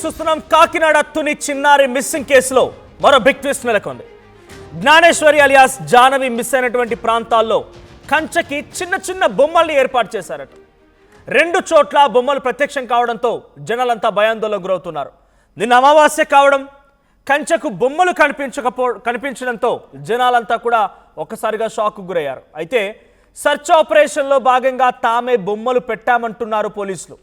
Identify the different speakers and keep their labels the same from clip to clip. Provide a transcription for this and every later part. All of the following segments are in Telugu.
Speaker 1: చూస్తున్నాం కాకినాడ తుని చిన్నారి మిస్సింగ్ కేసులో మరో బిగ్ ట్విస్ట్ నెలకొంది. జ్ఞానేశ్వరి అలియాస్ జానవి మిస్ అయినటువంటి ప్రాంతాల్లో కంచెకి చిన్న చిన్న బొమ్మల్ని ఏర్పాటు చేశారట. 2 చోట్ల బొమ్మలు ప్రత్యక్షం కావడంతో జనాలంతా భయాందోళనకు గురవుతున్నారు. నిన్న అమావాస్య కావడం, కంచెకు బొమ్మలు కనిపించడంతో జనాలంతా కూడా ఒక్కసారిగా షాక్కు గురయ్యారు. అయితే సర్చ్ ఆపరేషన్లో భాగంగా తామే బొమ్మలు పెట్టామంటున్నారు పోలీసులు.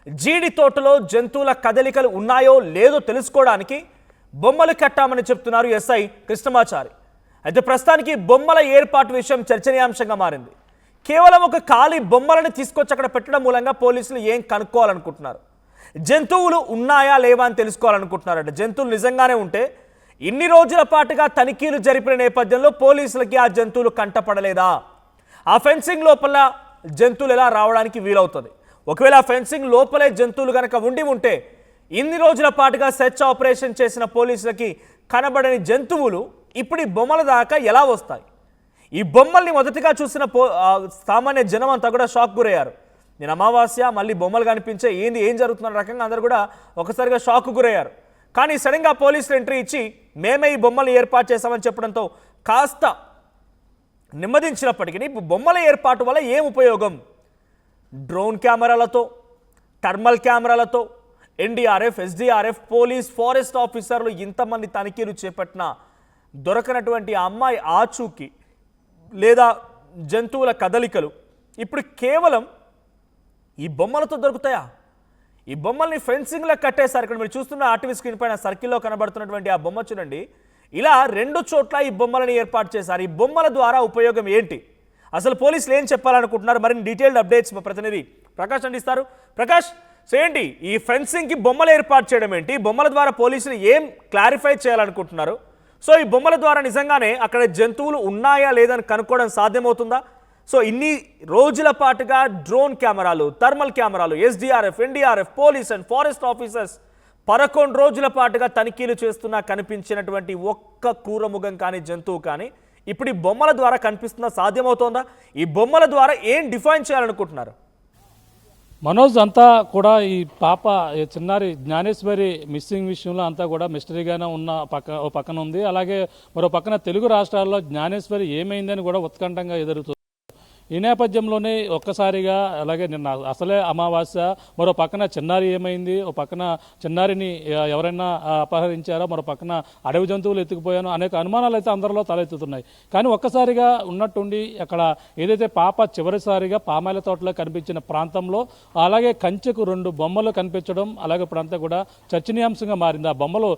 Speaker 1: జీడి తోటలో జంతువుల కదలికలు ఉన్నాయో లేదో తెలుసుకోవడానికి బొమ్మలు కట్టామని చెప్తున్నారు ఎస్ఐ కృష్ణమాచారి. అయితే ప్రస్తుతానికి బొమ్మల ఏర్పాటు విషయం చర్చనీయాంశంగా మారింది. కేవలం ఒక ఖాళీ బొమ్మలను తీసుకొచ్చి అక్కడ పెట్టడం మూలంగా పోలీసులు ఏం కనుక్కోవాలనుకుంటున్నారు? జంతువులు ఉన్నాయా లేవా అని తెలుసుకోవాలనుకుంటున్నారట. జంతువులు నిజంగానే ఉంటే ఇన్ని రోజుల పాటుగా తనిఖీలు జరిపిన నేపథ్యంలో పోలీసులకి ఆ జంతువులు కంటపడలేదా? ఆ ఫెన్సింగ్ లోపల జంతువులు ఎలా రావడానికి వీలవుతుంది? ఒకవేళ ఫెన్సింగ్ లోపలే జంతువులు కనుక ఉంటే ఇన్ని రోజుల పాటుగా సెర్చ్ ఆపరేషన్ చేసిన పోలీసులకి కనబడని జంతువులు ఇప్పుడు ఈ బొమ్మల దాకా ఎలా వస్తాయి? ఈ బొమ్మల్ని మొదటిగా చూసిన సామాన్య జనం అంతా కూడా షాక్ గురయ్యారు. నేను అమావాస్య మళ్ళీ బొమ్మలు కనిపించే ఏం జరుగుతున్న రకంగా అందరూ కూడా ఒకసారిగా షాక్ గురయ్యారు. కానీ సడన్గా పోలీసులు ఎంట్రీ ఇచ్చి మేమే ఈ బొమ్మలు ఏర్పాటు చేశామని చెప్పడంతో కాస్త నెమ్మదించినప్పటికీ బొమ్మల ఏర్పాటు వల్ల ఏం ఉపయోగం? డ్రోన్ కెమెరాలతో, థర్మల్ కెమెరాలతో ఎన్డీఆర్ఎఫ్, ఎస్డీఆర్ఎఫ్, పోలీస్, ఫారెస్ట్ ఆఫీసర్లు ఇంతమంది తనిఖీలు చేపట్టినా దొరకనటువంటి అమ్మాయి ఆచూకీ లేదా జంతువుల కదలికలు ఇప్పుడు కేవలం ఈ బొమ్మలతో దొరుకుతాయా? ఈ బొమ్మల్ని ఫెన్సింగ్లో కట్టేశారు. ఇక్కడ మీరు చూస్తున్న ఆర్టీవీ స్క్రీన్ పైన సర్కిల్లో కనబడుతున్నటువంటి ఆ బొమ్మ చూడండి. ఇలా 2 చోట్ల ఈ బొమ్మలను ఏర్పాటు చేశారు. ఈ బొమ్మల ద్వారా ఉపయోగం ఏంటి? అసలు పోలీసులు ఏం చెప్పాలనుకుంటున్నారు? మరిన్ని డీటెయిల్డ్ అప్డేట్స్ మా ప్రతినిధి ప్రకాష్ అందిస్తారు. ప్రకాష్, ఏంటి ఈ ఫెన్సింగ్కి బొమ్మలు ఏర్పాటు చేయడం ఏంటి? బొమ్మల ద్వారా పోలీసులు ఏం క్లారిఫై చేయాలనుకుంటున్నారు? సో ఈ బొమ్మల ద్వారా నిజంగానే అక్కడ జంతువులు ఉన్నాయా లేదని కనుక్కోవడం సాధ్యమవుతుందా? సో ఇన్ని రోజుల పాటుగా డ్రోన్ కెమెరాలు, థర్మల్ కెమెరాలు, SDRF, NDRF, police and forest officers 11 రోజుల పాటుగా తనిఖీలు చేస్తున్నా కనిపించినటువంటి ఒక్క క్రూరముఖం కానీ జంతువు కానీ ఇప్పుడు ఈ బొమ్మల ద్వారా కనిపిస్తుందా? సాధ్యమవుతోందా? ఈ బొమ్మల ద్వారా ఏం డిఫైన్ చేయాలనుకుంటున్నారు?
Speaker 2: మనోజ్, అంతా కూడా ఈ పాప చిన్నారి జ్ఞానేశ్వరి మిస్సింగ్ విషయంలో అంతా కూడా మిస్టరీగానే ఉన్న పక్కన ఉంది. అలాగే మరో పక్కన తెలుగు రాష్ట్రాల్లో జ్ఞానేశ్వరి ఏమైందని కూడా ఉత్కంఠంగా ఎదురుతుంది. ఈ నేపథ్యంలోనే ఒక్కసారిగా అలాగే నిన్న అసలే అమావాస్య, మరో పక్కన చిన్నారి ఏమైంది, ఓ పక్కన చిన్నారిని ఎవరైనా అపహరించారో, మరో పక్కన అడవి జంతువులు ఎత్తుకుపోయానో అనేక అనుమానాలు అయితే అందరిలో తలెత్తుతున్నాయి. కానీ ఒక్కసారిగా ఉన్నట్టుండి అక్కడ ఏదైతే పాప చివరిసారిగా పామాయిల తోటలో కనిపించిన ప్రాంతంలో అలాగే కంచెకు 2 బొమ్మలు కనిపించడం అలాగే ఇప్పుడంతా కూడా చర్చనీయాంశంగా మారింది. ఆ బొమ్మలు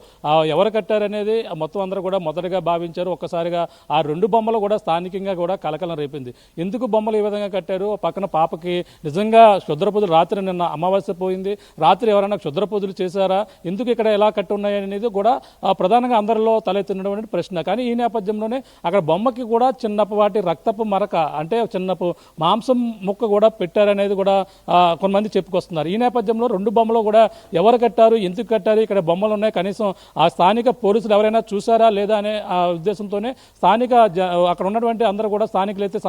Speaker 2: ఎవరు కట్టారనేది మొత్తం అందరూ కూడా మొదటగా భావించారు. ఒక్కసారిగా ఆ 2 బొమ్మలు కూడా స్థానికంగా కూడా కలకలం రేపింది. ఎందుకు బొమ్మలు ఈ విధంగా కట్టారు? పక్కన పాపకి నిజంగా క్షుద్ర పూజలు, రాత్రి నిన్న అమావాస్య పోయింది, రాత్రి ఎవరైనా క్షుద్ర పూజలు చేశారా, ఎందుకు ఇక్కడ ఎలా కట్టి ఉన్నాయి అనేది కూడా ప్రధానంగా అందరిలో తలెత్తినటువంటి ప్రశ్న. కానీ ఈ నేపథ్యంలోనే అక్కడ బొమ్మకి కూడా చిన్నపాటి రక్తపు మరక, అంటే చిన్నపు మాంసం ముక్క కూడా పెట్టారనేది కూడా కొంతమంది చెప్పుకొస్తున్నారు. ఈ నేపథ్యంలో 2 బొమ్మలు కూడా ఎవరు కట్టారు, ఎందుకు కట్టారు, ఇక్కడ బొమ్మలు ఉన్నాయి, కనీసం ఆ స్థానిక పోలీసులు ఎవరైనా చూసారా లేదా అనే ఉద్దేశంతోనే స్థానిక అక్కడ ఉన్నటువంటి అందరూ కూడా స్థానికులైతే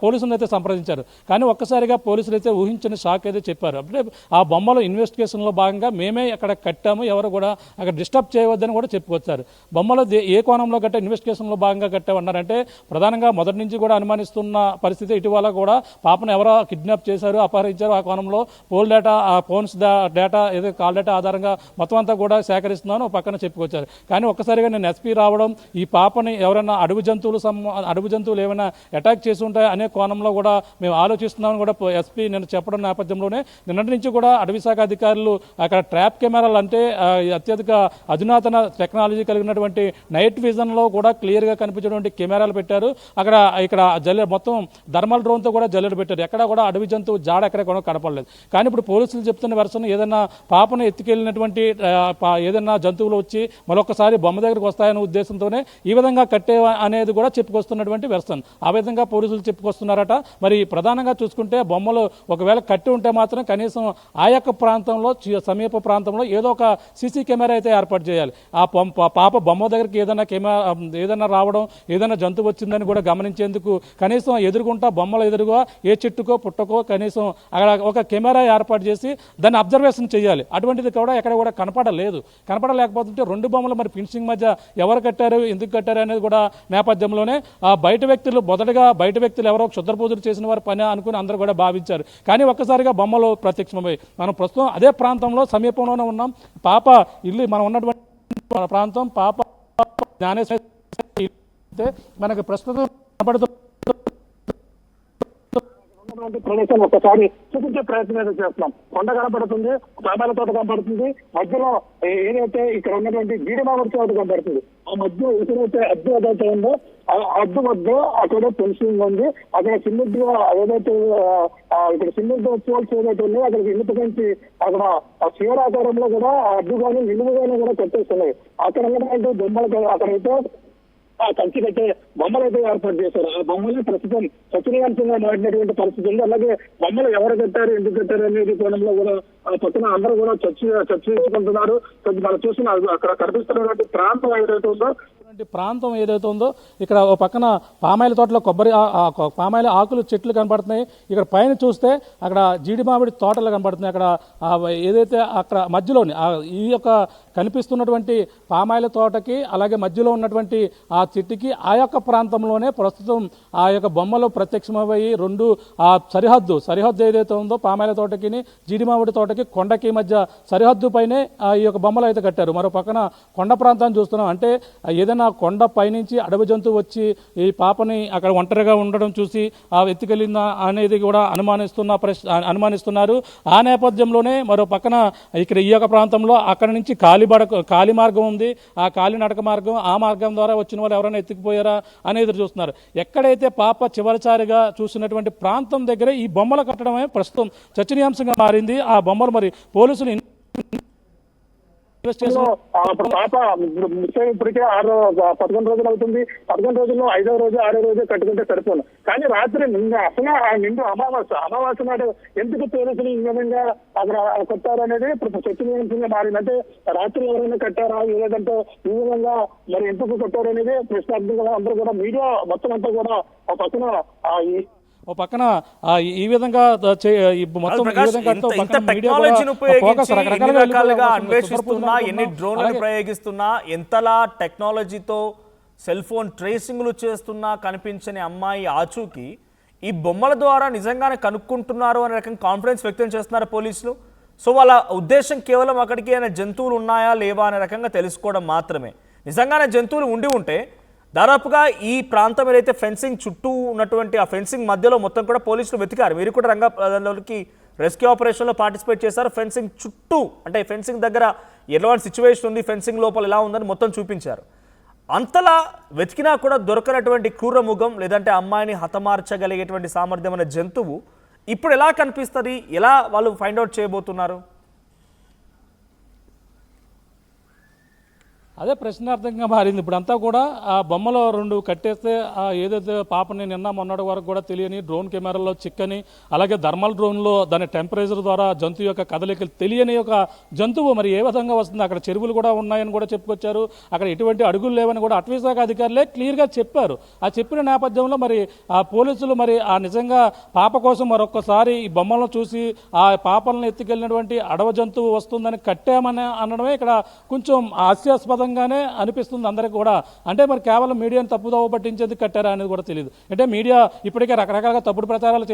Speaker 2: పోలీసులను అయితే సంప్రదించారు. కానీ ఒక్కసారిగా పోలీసులు అయితే ఊహించని షాక్ అయితే చెప్పారు. అంటే ఆ బొమ్మలు ఇన్వెస్టిగేషన్లో భాగంగా మేమే అక్కడ కట్టాము, ఎవరు కూడా అక్కడ డిస్టర్బ్ చేయవద్దని కూడా చెప్పుకొచ్చారు. బొమ్మలు ఏ కోణంలో కట్టే ఇన్వెస్టిగేషన్లో భాగంగా కట్టామన్నారంటే ప్రధానంగా మొదటి నుంచి కూడా అనుమానిస్తున్న పరిస్థితి ఇటీవల కూడా పాపను ఎవరో కిడ్నాప్ చేశారు, అపహరించారు, ఆ కోణంలో పోల్ డేటా, ఆ ఫోన్స్ డేటా, ఏదో కాల్ డేటా ఆధారంగా మొత్తం అంతా కూడా సేకరిస్తున్నాను పక్కన చెప్పుకొచ్చారు. కానీ ఒక్కసారిగా నేను ఎస్పీ రావడం, ఈ పాపని ఎవరైనా అడవి జంతువులు ఏమైనా అటాక్ చేసి ఉంటాయి అనే కోణంలో కూడా మేము ఆలోచిస్తున్నామని కూడా ఎస్పీ నేను చెప్పడం నేపథ్యంలోనే నిన్నటి నుంచి కూడా అటవీ శాఖ అధికారులు అక్కడ ట్రాప్ కెమెరాలు, అంటే అత్యధిక అధునాతన టెక్నాలజీ కలిగినటువంటి నైట్ విజన్లో కూడా క్లియర్గా కనిపించేటువంటి కెమెరాలు పెట్టారు. ఇక్కడ మొత్తం థర్మల్ డ్రోన్తో కూడా జల్లెడ పెట్టారు. ఎక్కడ కూడా అడవి జంతువు జాడ ఎక్కడ కూడా కనపడలేదు. కానీ ఇప్పుడు పోలీసులు చెప్తున్న వెర్షన్ ఏదైనా పాపను ఎత్తుకెళ్ళినటువంటి ఏదైనా జంతువులు వచ్చి మరొకసారి బొమ్మ దగ్గరకు వస్తాయనే ఉద్దేశంతోనే ఈ విధంగా కట్టే అనేది కూడా చెప్పుకొస్తున్నటువంటి వెర్షన్. ఆ విధంగా పోలీసులు చెప్పుకొస్తున్నారట. మరి ప్రధానంగా చూసుకుంటే బొమ్మలు ఒకవేళ కట్టి ఉంటే మాత్రం కనీసం ఆ యొక్క ప్రాంతంలో సమీప ప్రాంతంలో ఏదో ఒక సీసీ కెమెరా అయితే ఏర్పాటు చేయాలి. ఆ పాప బొమ్మ దగ్గరికి ఏదైనా రావడం, ఏదైనా జంతువు వచ్చిందని కూడా గమనించేందుకు కనీసం ఎదురుగుంటా బొమ్మల ఎదురుగా ఏ చెట్టుకో పుట్టకో కనీసం అక్కడ ఒక కెమెరా ఏర్పాటు చేసి దాన్ని అబ్జర్వేషన్ చేయాలి. అటువంటిది కూడా ఎక్కడ కూడా కనపడలేకపోతుంటే రెండు బొమ్మలు మరి ఫినిషింగ్ మధ్య ఎవరు కట్టారు, ఎందుకు కట్టారు అనేది కూడా నేపథ్యంలోనే ఆ బయట వ్యక్తులు ఎవరో క్షుద్ర పూజలు చేసిన వారి పని అనుకుని అందరూ కూడా భావించారు. కానీ ఒక్కసారిగా బొమ్మలు ప్రత్యక్షమై మనం ప్రస్తుతం అదే ప్రాంతంలో సమీపంలోనే ఉన్నాం. పాప ఇల్లు మనం ఉన్నటువంటి ప్రాంతం పాప జ్ఞానేశ్వరి మనకు ప్రస్తుతం కనపడుతుంది.
Speaker 3: ప్రదేశం ఒకసారి చూపించే ప్రయత్నం అయితే చేస్తున్నాం. కొండ కనపడుతుంది, పాపాల తోట కనపడుతుంది, మధ్యలో ఏదైతే ఇక్కడ ఉన్నటువంటి జీడిమామిడి తోట కనపడుతుంది. ఆ మధ్య ఎక్కడైతే అద్దు ఏదైతే ఉందో ఆ అద్దు మధ్య అక్కడ ఫెన్సింగ్ ఉంది. అక్కడ సిమెంట్ ఏదైతే ఇక్కడ సిమెంట్ పోల్స్ ఏదైతే ఉన్నాయో అక్కడికి ఇంటికి అక్కడ శివరాకారంలో కూడా ఆ అడ్డు కానీ నిలువుగానే కూడా కట్టేస్తున్నాయి. అక్కడ ఉన్నటువంటి బొమ్మలు అక్కడైతే ఆ కంచి కట్టే బొమ్మలు అయితే ఏర్పాటు చేశారు. ఆ బొమ్మలు ప్రస్తుతం చర్చనీయాంశంగా మారినటువంటి పరిస్థితి ఉంది. అలాగే బొమ్మలు ఎవరు కట్టారు, ఎందుకు కట్టారు అనేది కోణంలో కూడా ఆ పక్కన అందరూ కూడా చర్చించుకుంటున్నారు. మనం చూసిన అక్కడ కనిపిస్తున్నటువంటి ప్రాంతం ఏదైతే ఉందో ఇక్కడ ఓ పక్కన పామాయిల తోటలో పామాయిల ఆకులు చెట్లు కనబడుతున్నాయి. ఇక్కడ పైన చూస్తే అక్కడ జీడి మామిడి తోటలు కనబడుతున్నాయి. అక్కడ ఏదైతే అక్కడ మధ్యలోని ఈ యొక్క కనిపిస్తున్నటువంటి పామాయిల తోటకి అలాగే మధ్యలో ఉన్నటువంటి ఆ చెట్టుకి ఆ యొక్క ప్రాంతంలోనే ప్రస్తుతం ఆ యొక్క బొమ్మలు ప్రత్యక్షమయ్యి రెండు ఆ సరిహద్దు ఏదైతే ఉందో పామాయిల తోటకి జీడి మామిడి తోటకి కొండకి మధ్య సరిహద్దు పైనే ఈ యొక్క బొమ్మలు అయితే కట్టారు. మరో పక్కన కొండ ప్రాంతాన్ని చూస్తున్నాం. అంటే ఏదైనా కొండ పైనుంచి అడవి జంతువు వచ్చి ఈ పాపని అక్కడ ఒంటరిగా ఉండడం చూసి ఆ ఎత్తుకెళ్ళిందా అనేది కూడా అనుమానిస్తున్నారు. ఆ నేపథ్యంలోనే మరో పక్కన ఇక్కడ ఈ యొక్క ప్రాంతంలో అక్కడ నుంచి కాలి మార్గం ఉంది. ఆ కాలి నడక మార్గం, ఆ మార్గం ద్వారా వచ్చిన వాళ్ళు ఎవరైనా ఎత్తుకుపోయారా అనేది చూస్తున్నారు. ఎక్కడైతే పాప చివరిసారిగా చూసినటువంటి ప్రాంతం దగ్గర ఈ బొమ్మలు కట్టడమే ప్రస్తుతం చర్చనీయాంశంగా మారింది. ఆ బొమ్మలు మరి పోలీసులు పాప ఇప్పటికే 11 రోజులు అవుతుంది. 11 రోజుల్లో 5వ రోజు 6వ రోజు కట్టుకుంటే సరిపోను. కానీ రాత్రి అసలు ఆ నిండు అమావాస్య నాడు ఎందుకు పోలీసులు ఈ విధంగా అక్కడ కొట్టారు అనేది చర్చనీయాంశంగా మారింది. అంటే రాత్రి ఎవరైనా కట్టారా, లేదంటే ఈ విధంగా మరి ఎందుకు కొట్టారు అనేది ప్రశ్నార్థంగా అందరూ కూడా మీడియా మొత్తం అంతా కూడా ఆ పక్కన
Speaker 2: ఈ విధంగా
Speaker 1: ఎన్ని డ్రోన్లను ప్రయోగిస్తున్నా, ఎంతలా టెక్నాలజీతో సెల్ ఫోన్ ట్రేసింగ్లు చేస్తున్నా కనిపించని అమ్మాయి ఆచూకీ ఈ బొమ్మల ద్వారా నిజంగానే కనుక్కుంటున్నారు అనే రకంగా కాన్ఫిడెన్స్ వ్యక్తం చేస్తున్నారు పోలీసులు. సో వాళ్ళ ఉద్దేశం కేవలం అక్కడికి ఏమైనా జంతువులు ఉన్నాయా లేవా అనే రకంగా తెలుసుకోవడం మాత్రమే. నిజంగానే జంతువులు ఉండి ఉంటే దాదాపుగా ఈ ప్రాంతం ఏదైతే ఫెన్సింగ్ చుట్టూ ఉన్నటువంటి ఆ ఫెన్సింగ్ మధ్యలో మొత్తం కూడా పోలీసులు వెతికారు. మీరు కూడా రంగంలోకి రెస్క్యూ ఆపరేషన్లో పార్టిసిపేట్ చేశారు. ఫెన్సింగ్ చుట్టూ అంటే ఫెన్సింగ్ దగ్గర ఎలాంటి సిచ్యువేషన్ ఉంది, ఫెన్సింగ్ లోపల ఎలా ఉందని మొత్తం చూపించారు. అంతలా వెతికినా కూడా దొరకనటువంటి క్రూరముఖం లేదంటే అమ్మాయిని హతమార్చగలిగేటువంటి సామర్థ్యం అనే జంతువు ఇప్పుడు ఎలా కనిపిస్తుంది, ఎలా వాళ్ళు ఫైండ్ అవుట్ చేయబోతున్నారు?
Speaker 2: అదే ప్రశ్నార్థంగా మారింది. ఇప్పుడు అంతా కూడా ఆ బొమ్మలో రెండు కట్టేస్తే ఏదైతే పాపని నిన్న మొన్నటి వరకు కూడా తెలియని డ్రోన్ కెమెరాలో చిక్కని, అలాగే థర్మల్ డ్రోన్లో దాని టెంపరేచర్ ద్వారా జంతువు యొక్క కదలికలు తెలియని ఒక జంతువు మరి ఏ విధంగా వస్తుంది. అక్కడ చెరువులు కూడా ఉన్నాయని కూడా చెప్పుకొచ్చారు. అక్కడ ఎటువంటి అడుగులు లేవని కూడా అటవీశాఖ అధికారులే క్లియర్గా చెప్పారు. ఆ చెప్పిన నేపథ్యంలో మరి ఆ పోలీసులు మరి ఆ నిజంగా పాప కోసం మరొకసారి ఈ బొమ్మలను చూసి ఆ పాపలను ఎత్తుకెళ్ళినటువంటి అడవ జంతువు వస్తుందని కట్టామని అనడమే ఇక్కడ కొంచెం హాస్యాస్పదం అనిపిస్తుంది అందరికి కూడా. అంటే మరి కేవలం మీడియాను తప్పుదోవ పట్టించేందుకు కట్టారా అనేది కూడా తెలియదు. అంటే మీడియా ఇప్పటికే రకరకాలుగా తప్పుడు ప్రచారాలు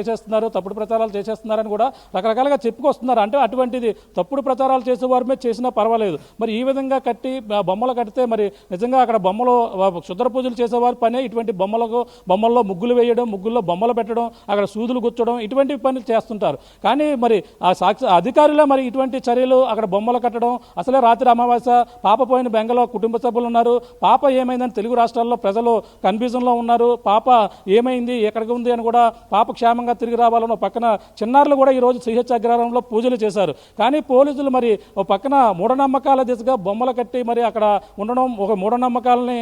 Speaker 2: చేసేస్తున్నారని కూడా రకరకాలుగా చెప్పుకొస్తున్నారు. అంటే అటువంటిది తప్పుడు ప్రచారాలు చేసేవారి మీద చేసినా పర్వాలేదు. మరి ఈ విధంగా కట్టి బొమ్మలు కడితే మరి నిజంగా అక్కడ బొమ్మలు క్షుద్ర పూజలు చేసేవారి పనే ఇటువంటి బొమ్మల్లో ముగ్గులు వేయడం, ముగ్గుల్లో బొమ్మలు పెట్టడం, అక్కడ సూదులు గుచ్చడం ఇటువంటి పనులు చేస్తుంటారు. కానీ మరి ఆ అధికారులే మరి ఇటువంటి చర్యలు అక్కడ బొమ్మలు కట్టడం, అసలే రాత్రి అమావాస్య పాప పోయిన బెంగలో కుటుంబ సభ్యులు ఉన్నారు. పాప ఏమైందని తెలుగు రాష్ట్రాల్లో ప్రజలు కన్ఫ్యూజన్లో ఉన్నారు. పాప ఏమైంది, ఎక్కడికి ఉంది అని కూడా పాప క్షేమంగా తిరిగి రావాలని పక్కన చిన్నారులు కూడా ఈరోజు సిహెచ్ అగ్రహారంలో పూజలు చేశారు. కానీ పోలీసులు మరి ఒక పక్కన మూఢనమ్మకాల దిశగా బొమ్మలు కట్టి మరి అక్కడ ఉండడం, ఒక మూఢనమ్మకాలని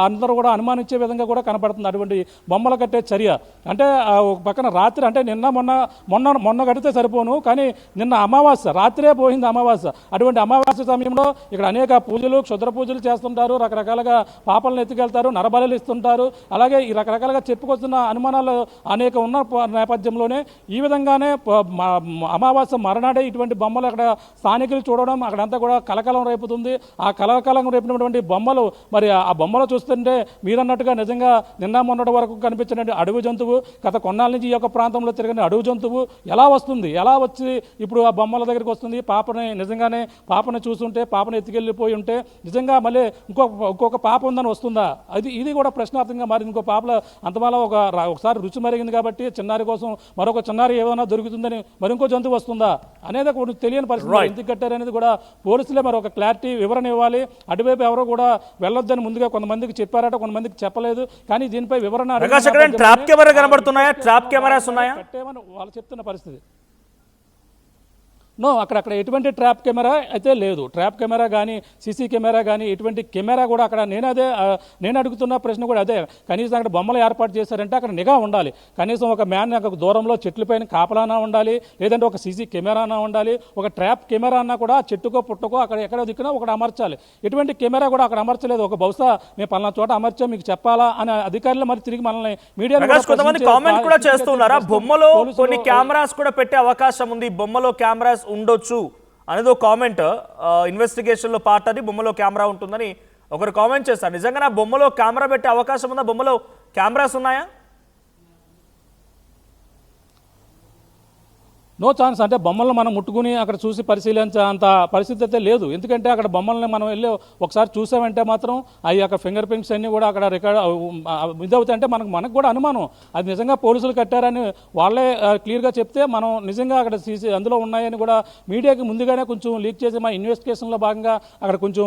Speaker 2: అందరూ కూడా అనుమానించే విధంగా కూడా కనపడుతుంది అటువంటి బొమ్మలు కట్టే చర్య. అంటే ఒక పక్కన రాత్రి అంటే మొన్న కడితే సరిపోను, కానీ నిన్న అమావాస్య రాత్రే పోయింది అమావాస్య. అటువంటి అమావాస్య సమయంలో ఇక్కడ అనేక పూజలు క్షుద్ర పూజలు చేస్తుంటారు, రకరకాలుగా పాపలను ఎత్తుకెళ్తారు, నరబలులు ఇస్తుంటారు. అలాగే ఈ రకరకాలుగా చెప్పుకొస్తున్న అనుమానాలు అనేక ఉన్న నేపథ్యంలోనే ఈ విధంగానే అమావాస్య మరణాడే ఇటువంటి బొమ్మలు అక్కడ స్థానికులు చూడడం అక్కడంతా కూడా కలకలం రేపుతుంది. ఆ కలకలం రేపినటువంటి బొమ్మలు మరి ఆ బొమ్మలు చూస్తుంటే మీరన్నట్టుగా నిజంగా నిన్న మొన్నటి వరకు కనిపించిన అడవి జంతువు గత కొన్నాళ్ళ నుంచి ఈ యొక్క ప్రాంతంలో తిరిగిన అడవి జంతువు ఎలా వస్తుంది, ఎలా వచ్చి ఇప్పుడు ఆ బొమ్మల దగ్గరికి వస్తుంది? నిజంగానే పాపని చూస్తుంటే పాపను ఎత్తుకెళ్ళిపోయి ఉంటే నిజంగా మళ్ళీ ఇంకొక పాప ఉందని వస్తుందా? ఇది కూడా ప్రశ్నార్థంగా మారింది. ఇంకో పాపలో అంతమాల ఒకసారి రుచి మరిగింది కాబట్టి చిన్నారి కోసం మరొక చిన్నారి ఏమైనా దొరుకుతుందని మరి ఇంకో జంతువు వస్తుందా అనేది ఒక తెలియని పరిస్థితి. ఎందుకు కట్టారనేది కూడా పోలీసులే మరి ఒక క్లారిటీ వివరణ ఇవ్వాలి. అటువైపు ఎవరో కూడా వెళ్ళొద్దని ముందుగా కొంతమందికి చెప్పారట, కొంతమందికి చెప్పలేదు. కానీ దీనిపై వివరణ
Speaker 1: ట్రాప్ కెమెరా కనబడుతున్నాయా? ట్రాప్ కెమెరాస్ ఉన్నాయా?
Speaker 2: కట్టేమని వాళ్ళు చెప్తున్న పరిస్థితి. అక్కడ ఎటువంటి ట్రాప్ కెమెరా అయితే లేదు. ట్రాప్ కెమెరా కానీ సీసీ కెమెరా కానీ ఎటువంటి కెమెరా కూడా అక్కడ నేను అడుగుతున్న ప్రశ్న కూడా అదే. కనీసం అక్కడ బొమ్మలు ఏర్పాటు చేశారంటే అక్కడ నిఘా ఉండాలి. కనీసం ఒక మ్యాన్ దూరంలో చెట్లపైన కాపలానా ఉండాలి, లేదంటే ఒక సీసీ కెమెరానా ఉండాలి. ఒక ట్రాప్ కెమెరా అన్నా కూడా చెట్టుకో పుట్టకో అక్కడ ఎక్కడో దిక్కున ఒకటి అమర్చాలి. ఎటువంటి కెమెరా కూడా అక్కడ అమర్చలేదు. ఒక బహుశా మేము పలానా చోట అమర్చాం మీకు చెప్పాలా అనే అధికారులు మరి తిరిగి మనల్ని మీడియా
Speaker 1: కామెంట్ కూడా చేస్తున్నారా? బొమ్మలో కొన్ని కెమెరాస్ కూడా పెట్టే అవకాశం ఉంది, బొమ్మలో కెమెరాస్ ఉండొచ్చు అనేది ఒక కామెంట్. ఇన్వెస్టిగేషన్ లో పార్ట్ అది, బొమ్మలో కెమెరా ఉంటుందని ఒకరు కామెంట్ చేస్తారు. నిజంగా బొమ్మలో కెమెరా పెట్టే అవకాశం ఉందా? బొమ్మలో కెమెరాస్ ఉన్నాయా?
Speaker 2: No chance. అంటే బొమ్మలను మనం ముట్టుకుని అక్కడ చూసి పరిశీలించే అంత పరిస్థితి అయితే లేదు. ఎందుకంటే అక్కడ బొమ్మల్ని మనం వెళ్ళి ఒకసారి చూసామంటే మాత్రం అవి అక్కడ ఫింగర్ ప్రింట్స్ అన్నీ కూడా అక్కడ రికార్డ్ ఇదవుతాయంటే మనకు కూడా అనుమానం అది నిజంగా పోలీసులు కట్టారని వాళ్ళే క్లియర్గా చెప్తే మనం నిజంగా అక్కడ సీసీ అందులో ఉన్నాయని కూడా మీడియాకి ముందుగానే కొంచెం లీక్ చేసి మా ఇన్వెస్టిగేషన్లో భాగంగా అక్కడ కొంచెం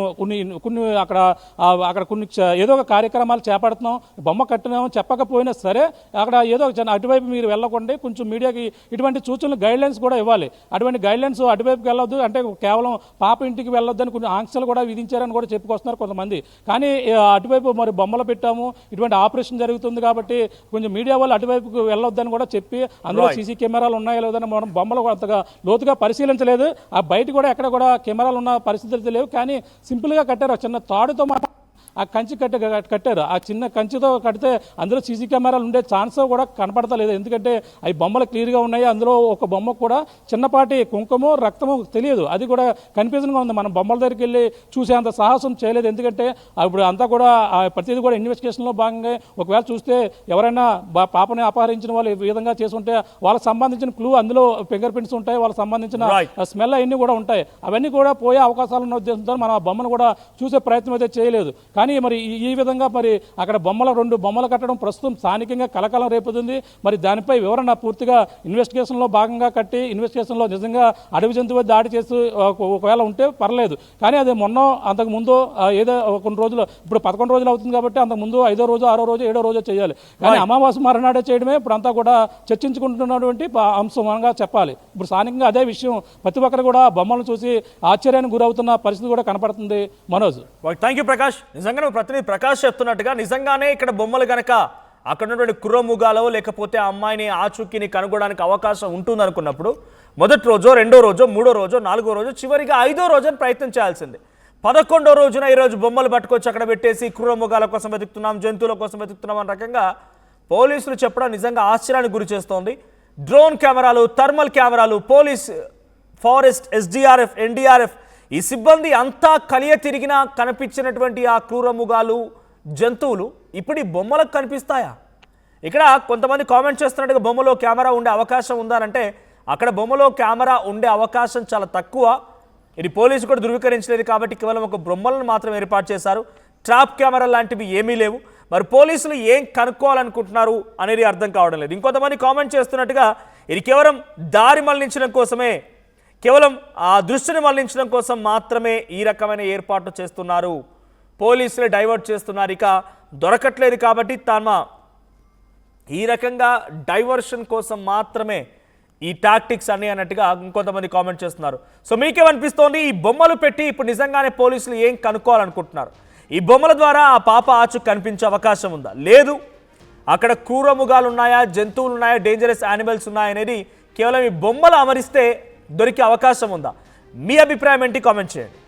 Speaker 2: కొన్ని అక్కడ కొన్ని ఏదో ఒక కార్యక్రమాలు చేపడుతున్నాం. బొమ్మ కట్టినామో చెప్పకపోయినా సరే అక్కడ ఏదో అటువైపు మీరు వెళ్ళకుండా కొంచెం మీడియాకి ఇటువంటి సూచనలు గైడ్లైన్స్ కూడా ఇవ్వాలి. అటువంటి గైడ్లైన్స్ అటువైపుకి వెళ్ళొద్దు అంటే కేవలం పాప ఇంటికి వెళ్ళొద్దని కొన్ని ఆంక్షలు కూడా విధించారని కూడా చెప్పుకొస్తున్నారు కొంతమంది. కానీ అటువైపు మరి బొమ్మలు పెట్టాము, ఇటువంటి ఆపరేషన్ జరుగుతుంది కాబట్టి కొంచెం మీడియా వాళ్ళు అటువైపుకి వెళ్ళొద్దని కూడా చెప్పి అందులో సీసీ కెమెరాలు ఉన్నాయో లేదని మనం బొమ్మలు అంతగా లోతుగా పరిశీలించలేదు. ఆ బయట కూడా ఎక్కడ కూడా కెమెరాలు ఉన్న పరిస్థితులు లేవు. కానీ సింపుల్గా కట్టారు, చిన్న తాడుతో ఆ కంచి కట్టారు. ఆ చిన్న కంచితో కడితే అందులో సీసీ కెమెరాలు ఉండే ఛాన్స్ కూడా కనపడతలేదు. ఎందుకంటే అవి బొమ్మలు క్లియర్గా ఉన్నాయి. అందులో ఒక బొమ్మకు కూడా చిన్నపాటి కుంకుమో రక్తమో తెలియదు. అది కూడా కన్ఫ్యూజన్గా ఉంది. మనం బొమ్మల దగ్గరికి వెళ్ళి చూసేంత సాహసం చేయలేదు. ఎందుకంటే ఇప్పుడు అంతా కూడా ప్రతిదీ కూడా ఇన్వెస్టిగేషన్లో భాగంగా ఒకవేళ చూస్తే ఎవరైనా పాపని అపహరించిన వాళ్ళు ఈ విధంగా చేసుంటే వాళ్ళకి సంబంధించిన క్లూ అందులో ఫింగర్ ప్రింట్స్ ఉంటాయి, వాళ్ళకి సంబంధించిన స్మెల్ అవన్నీ కూడా ఉంటాయి. అవన్నీ కూడా పోయే అవకాశాలు ఉన్న ఉద్దేశంతో మనం ఆ బొమ్మను కూడా చూసే ప్రయత్నం అయితే చేయలేదు. కానీ మరి ఈ విధంగా మరి అక్కడ రెండు బొమ్మలు కట్టడం ప్రస్తుతం స్థానికంగా కలకలం రేపుతుంది. మరి దానిపై వివరణ పూర్తిగా ఇన్వెస్టిగేషన్లో భాగంగా కట్టి ఇన్వెస్టిగేషన్లో నిజంగా అడవి జంతువు దాడి చేసి ఒకవేళ ఉంటే పర్లేదు. కానీ అది అంతకు ముందు ఏదో కొన్ని రోజులు ఇప్పుడు 11 రోజులు అవుతుంది కాబట్టి అంతకు ముందు 5వ రోజు 6వ రోజు 7వ రోజు చేయాలి. కానీ అమావాస్య మరణాడే చేయడమే ఇప్పుడు అంతా కూడా చర్చించుకుంటున్నటువంటి అంశంగా చెప్పాలి. ఇప్పుడు స్థానికంగా అదే విషయం ప్రతి ఒక్కరు కూడా బొమ్మలను చూసి ఆశ్చర్యానికి గురవుతున్న పరిస్థితి కూడా కనపడుతుంది. Manoj,
Speaker 1: thank you Prakash. నిజంగా ప్రతినిధి ప్రకాష్ చెప్తున్నట్టుగా నిజంగానే ఇక్కడ బొమ్మలు గనక అక్కడ ఉన్నటువంటి కుర్రముగాలో లేకపోతే ఆ అమ్మాయిని ఆచూకీని కనుగొనడానికి అవకాశం ఉంటుంది అనుకున్నప్పుడు మొదటి రోజో రెండో రోజో మూడో రోజో నాలుగో రోజు చివరిగా 5వ రోజున ప్రయత్నం చేయాల్సింది. 11వ రోజున ఈరోజు బొమ్మలు పట్టుకొచ్చి అక్కడ పెట్టేసి కుర్రముగాల కోసం వెతుకుతున్నాం, జంతువుల కోసం వెతుకుతున్నాం అనే రకంగా పోలీసులు చెప్పడం నిజంగా ఆశ్చర్యానికి గురి చేస్తోంది. డ్రోన్ కెమెరాలు, థర్మల్ కెమెరాలు, పోలీస్, ఫారెస్ట్, ఎస్డీఆర్ఎఫ్, ఎన్డీఆర్ఎఫ్ ఈ సిబ్బంది అంతా కలియ తిరిగినా కనిపించినటువంటి ఆ క్రూరముగాలు జంతువులు ఇప్పుడు ఈ బొమ్మలకు కనిపిస్తాయా? ఇక్కడ కొంతమంది కామెంట్ చేస్తున్నట్టుగా బొమ్మలో కెమెరా ఉండే అవకాశం ఉందానంటే అక్కడ బొమ్మలో కెమెరా ఉండే అవకాశం చాలా తక్కువ. ఇది పోలీసు కూడా ధృవీకరించలేదు కాబట్టి కేవలం ఒక బొమ్మలను మాత్రం ఏర్పాటు చేశారు. ట్రాప్ కెమెరా లాంటివి ఏమీ లేవు. మరి పోలీసులు ఏం కనుక్కోవాలనుకుంటున్నారు అనేది అర్థం కావడం లేదు. ఇంకొంతమంది కామెంట్ చేస్తున్నట్టుగా ఇది కేవలం దారి మళ్లించడం కోసమే, కేవలం ఆ దృష్టిని మళ్లించడం కోసం మాత్రమే ఈ రకమైన ఏర్పాట్లు చేస్తున్నారు, పోలీసులే డైవర్ట్ చేస్తున్నారు, ఇక దొరకట్లేదు కాబట్టి ఈ రకంగా డైవర్షన్ కోసం మాత్రమే ఈ టాక్టిక్స్ అన్ని అన్నట్టుగా ఇంకొంతమంది కామెంట్ చేస్తున్నారు. సో మీకేమనిపిస్తోంది? ఈ బొమ్మలు పెట్టి ఇప్పుడు నిజంగానే పోలీసులు ఏం కనుక్కోవాలనుకుంటున్నారు? ఈ బొమ్మల ద్వారా ఆ పాప ఆచు కనిపించే అవకాశం ఉందా? లేదు. అక్కడ క్రూర మృగాలు ఉన్నాయా, జంతువులు ఉన్నాయా, డేంజరస్ యానిమల్స్ ఉన్నాయా అనేది కేవలం ఈ బొమ్మలు అమరిస్తే దొరికే అవకాశం ఉందా? మీ అభిప్రాయం ఏంటి? కామెంట్ చేయండి.